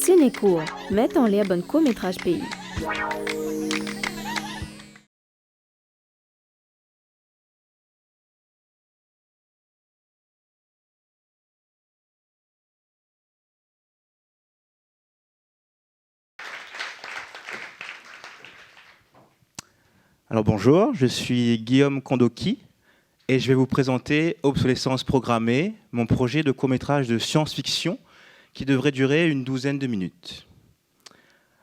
Sénécourt met en l'air un court-métrage pays. Alors bonjour, je suis Guillaume Kondoki et je vais vous présenter Obsolescence programmée, mon projet de court-métrage de science-fiction qui devrait durer une douzaine de minutes.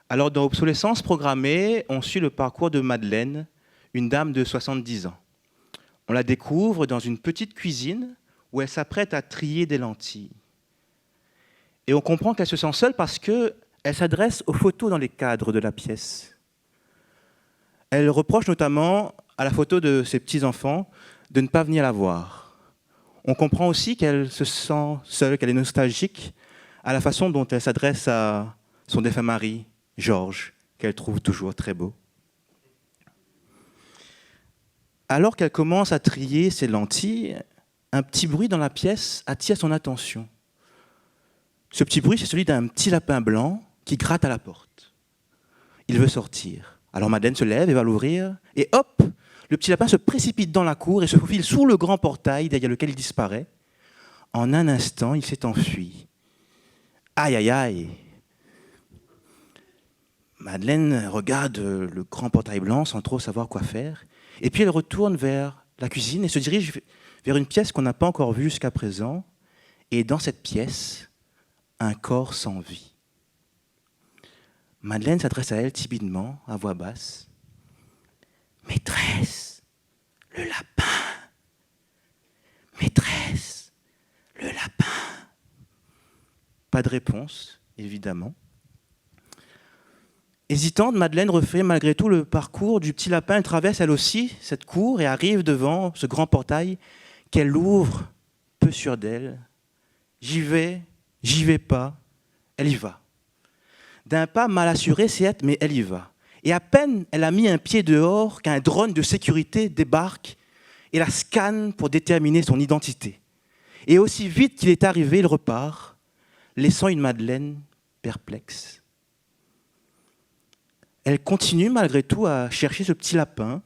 Alors dans Obsolescence programmée, on suit le parcours de Madeleine, une dame de 70 ans. On la découvre dans une petite cuisine où elle s'apprête à trier des lentilles. Et on comprend qu'elle se sent seule parce qu'elle s'adresse aux photos dans les cadres de la pièce. Elle reproche notamment à la photo de ses petits-enfants de ne pas venir la voir. On comprend aussi qu'elle se sent seule, qu'elle est nostalgique à la façon dont elle s'adresse à son défunt mari, Georges, qu'elle trouve toujours très beau. Alors qu'elle commence à trier ses lentilles, un petit bruit dans la pièce attire son attention. Ce petit bruit, c'est celui d'un petit lapin blanc qui gratte à la porte. Il veut sortir. Alors Madeleine se lève et va l'ouvrir, et hop, le petit lapin se précipite dans la cour et se faufile sous le grand portail derrière lequel il disparaît. En un instant, il s'est enfui. Aïe, aïe, aïe. Madeleine regarde le grand portail blanc sans trop savoir quoi faire, et puis elle retourne vers la cuisine et se dirige vers une pièce qu'on n'a pas encore vue jusqu'à présent, et dans cette pièce, un corps sans vie. Madeleine s'adresse à elle timidement, à voix basse. « Maîtresse, le lapin. Maîtresse, le lapin. » Pas de réponse, évidemment. Hésitante, Madeleine refait malgré tout le parcours du petit lapin. Elle traverse elle aussi cette cour et arrive devant ce grand portail qu'elle ouvre, peu sûre d'elle. J'y vais pas, elle y va. D'un pas mal assuré, certes, mais elle y va. Et à peine elle a mis un pied dehors qu'un drone de sécurité débarque et la scanne pour déterminer son identité. Et aussi vite qu'il est arrivé, il repart, laissant une Madeleine perplexe. Elle continue malgré tout à chercher ce petit lapin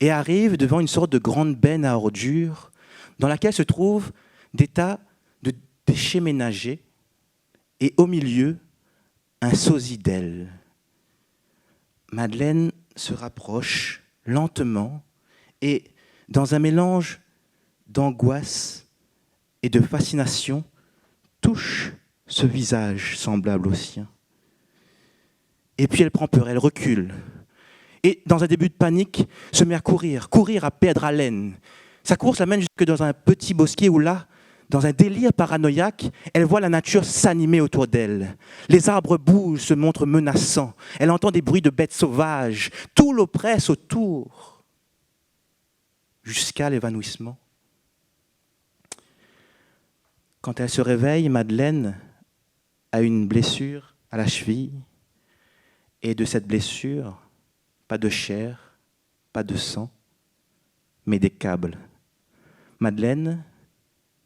et arrive devant une sorte de grande benne à ordures dans laquelle se trouvent des tas de déchets ménagers et au milieu, un sosie d'elle. Madeleine se rapproche lentement et, dans un mélange d'angoisse et de fascination, touche ce visage semblable au sien. Et puis elle prend peur, elle recule. Et dans un début de panique, se met à courir à perdre haleine. Sa course l'amène jusque dans un petit bosquet où là, dans un délire paranoïaque, elle voit la nature s'animer autour d'elle. Les arbres bougent, se montrent menaçants. Elle entend des bruits de bêtes sauvages. Tout l'oppresse autour, jusqu'à l'évanouissement. Quand elle se réveille, Madeleine a une blessure à la cheville. Et de cette blessure, pas de chair, pas de sang, mais des câbles. Madeleine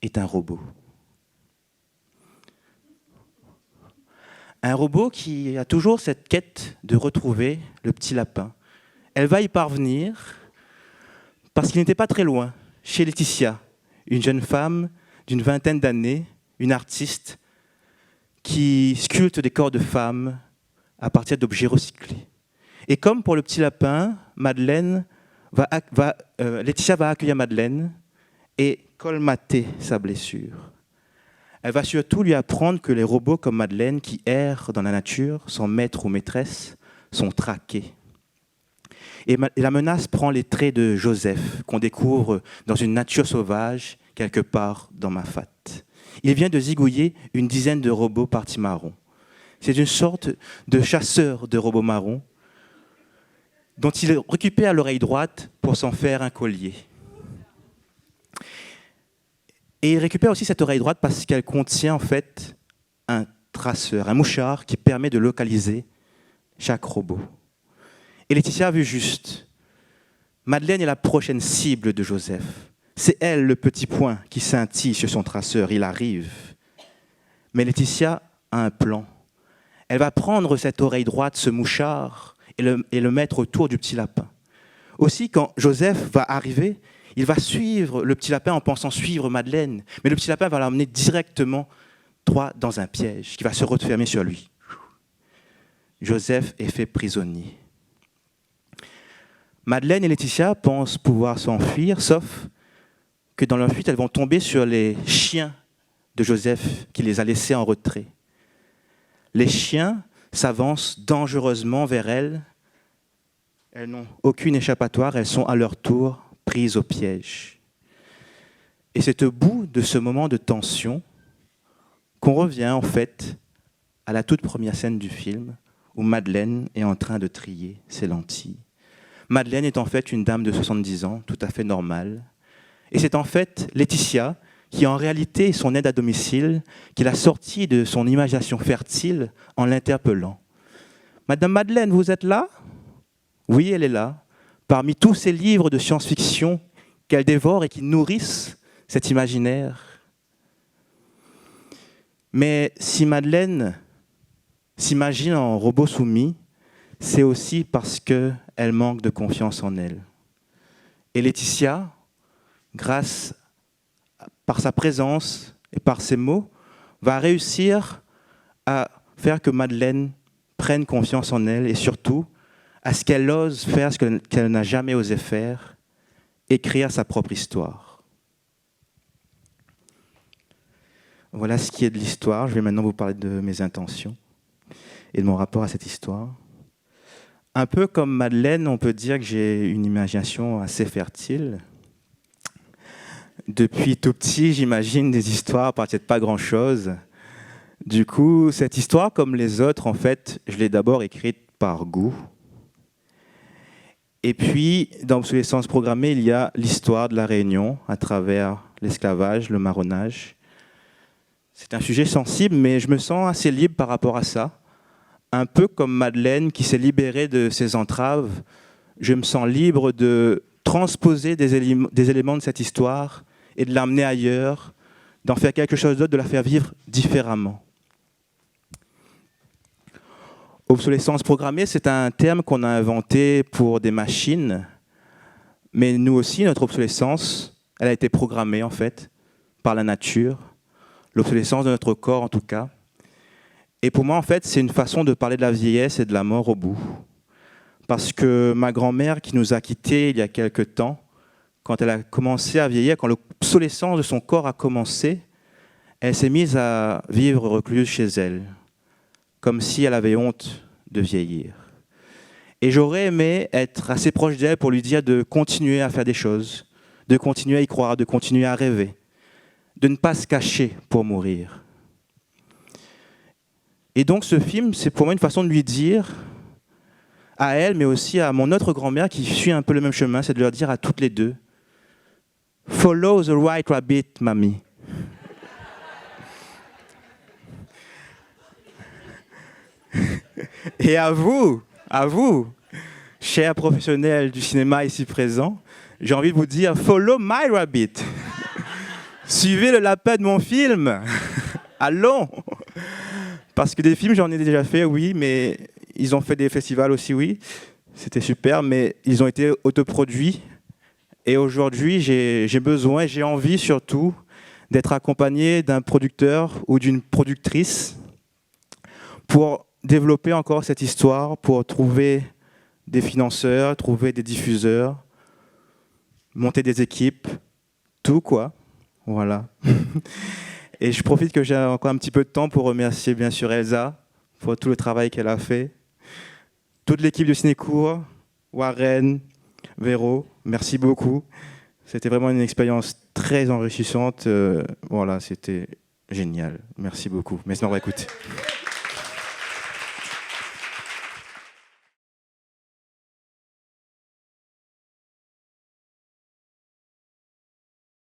est un robot. Un robot qui a toujours cette quête de retrouver le petit lapin. Elle va y parvenir parce qu'il n'était pas très loin, chez Laetitia, une jeune femme d'une vingtaine d'années, une artiste qui sculpte des corps de femmes à partir d'objets recyclés. Et comme pour le petit lapin, Laetitia va accueillir Madeleine et colmater sa blessure. Elle va surtout lui apprendre que les robots comme Madeleine qui errent dans la nature, sans maître ou maîtresse, sont traqués. Et la menace prend les traits de Joseph, qu'on découvre dans une nature sauvage, quelque part dans Mafat. Il vient de zigouiller une dizaine de robots partis marrons. C'est une sorte de chasseur de robots marrons dont il récupère l'oreille droite pour s'en faire un collier. Et il récupère aussi cette oreille droite parce qu'elle contient en fait un traceur, un mouchard qui permet de localiser chaque robot. Et Laetitia a vu juste. Madeleine est la prochaine cible de Joseph. C'est elle le petit point qui scintille sur son traceur. Il arrive. Mais Laetitia a un plan. elle va prendre cette oreille droite, ce mouchard, et le mettre autour du petit lapin. Aussi, quand Joseph va arriver, il va suivre le petit lapin en pensant suivre Madeleine, mais le petit lapin va l'emmener directement droit dans un piège qui va se refermer sur lui. Joseph est fait prisonnier. Madeleine et Laetitia pensent pouvoir s'enfuir, sauf que dans leur fuite, elles vont tomber sur les chiens de Joseph qui les a laissés en retrait. Les chiens s'avancent dangereusement vers elles. Elles n'ont aucune échappatoire, elles sont à leur tour prises au piège. Et c'est au bout de ce moment de tension qu'on revient en fait à la toute première scène du film où Madeleine est en train de trier ses lentilles. Madeleine est en fait une dame de 70 ans, tout à fait normale. Et c'est en fait Laetitia qui en réalité est son aide à domicile, qui l'a sortie de son imagination fertile en l'interpellant. « Madame Madeleine, vous êtes là ?» Oui, elle est là, parmi tous ces livres de science-fiction qu'elle dévore et qui nourrissent cet imaginaire. Mais si Madeleine s'imagine en robot soumis, c'est aussi parce qu'elle manque de confiance en elle. Et Laetitia, par sa présence et par ses mots, va réussir à faire que Madeleine prenne confiance en elle et surtout à ce qu'elle ose faire ce qu'elle n'a jamais osé faire, écrire sa propre histoire. Voilà ce qui est de l'histoire. Je vais maintenant vous parler de mes intentions et de mon rapport à cette histoire. Un peu comme Madeleine, on peut dire que j'ai une imagination assez fertile. Depuis tout petit, j'imagine des histoires à partir de pas grand-chose. Du coup, cette histoire, comme les autres, en fait, je l'ai d'abord écrite par goût. Et puis, dans Obsolescence programmée, il y a l'histoire de la Réunion à travers l'esclavage, le marronnage. C'est un sujet sensible, mais je me sens assez libre par rapport à ça. Un peu comme Madeleine qui s'est libérée de ses entraves, je me sens libre de transposer des éléments de cette histoire et de l'amener ailleurs, d'en faire quelque chose d'autre, de la faire vivre différemment. Obsolescence programmée, c'est un terme qu'on a inventé pour des machines, mais nous aussi, notre obsolescence, elle a été programmée en fait par la nature, l'obsolescence de notre corps en tout cas. Et pour moi, en fait, c'est une façon de parler de la vieillesse et de la mort au bout. Parce que ma grand-mère, qui nous a quittés il y a quelque temps, quand elle a commencé à vieillir, quand l'obsolescence de son corps a commencé, elle s'est mise à vivre recluse chez elle, comme si elle avait honte de vieillir. Et j'aurais aimé être assez proche d'elle pour lui dire de continuer à faire des choses, de continuer à y croire, de continuer à rêver, de ne pas se cacher pour mourir. Et donc ce film, c'est pour moi une façon de lui dire, à elle, mais aussi à mon autre grand-mère qui suit un peu le même chemin, c'est de leur dire à toutes les deux, « Follow the white rabbit, mamie ». Et à vous, chers professionnels du cinéma ici présents, j'ai envie de vous dire « Follow my rabbit ». Suivez le lapin de mon film. Allons. Parce que des films, j'en ai déjà fait, oui, mais ils ont fait des festivals aussi, oui. C'était super, mais ils ont été autoproduits. Et aujourd'hui, j'ai besoin, j'ai envie surtout d'être accompagné d'un producteur ou d'une productrice pour développer encore cette histoire, pour trouver des financeurs, trouver des diffuseurs, monter des équipes, tout quoi. Voilà. Et je profite que j'ai encore un petit peu de temps pour remercier bien sûr Elsa pour tout le travail qu'elle a fait. Toute l'équipe de Cinécourt, Warren, Véro, merci beaucoup. C'était vraiment une expérience très enrichissante. Voilà, c'était génial. Merci beaucoup. Merci d'avoir écouté.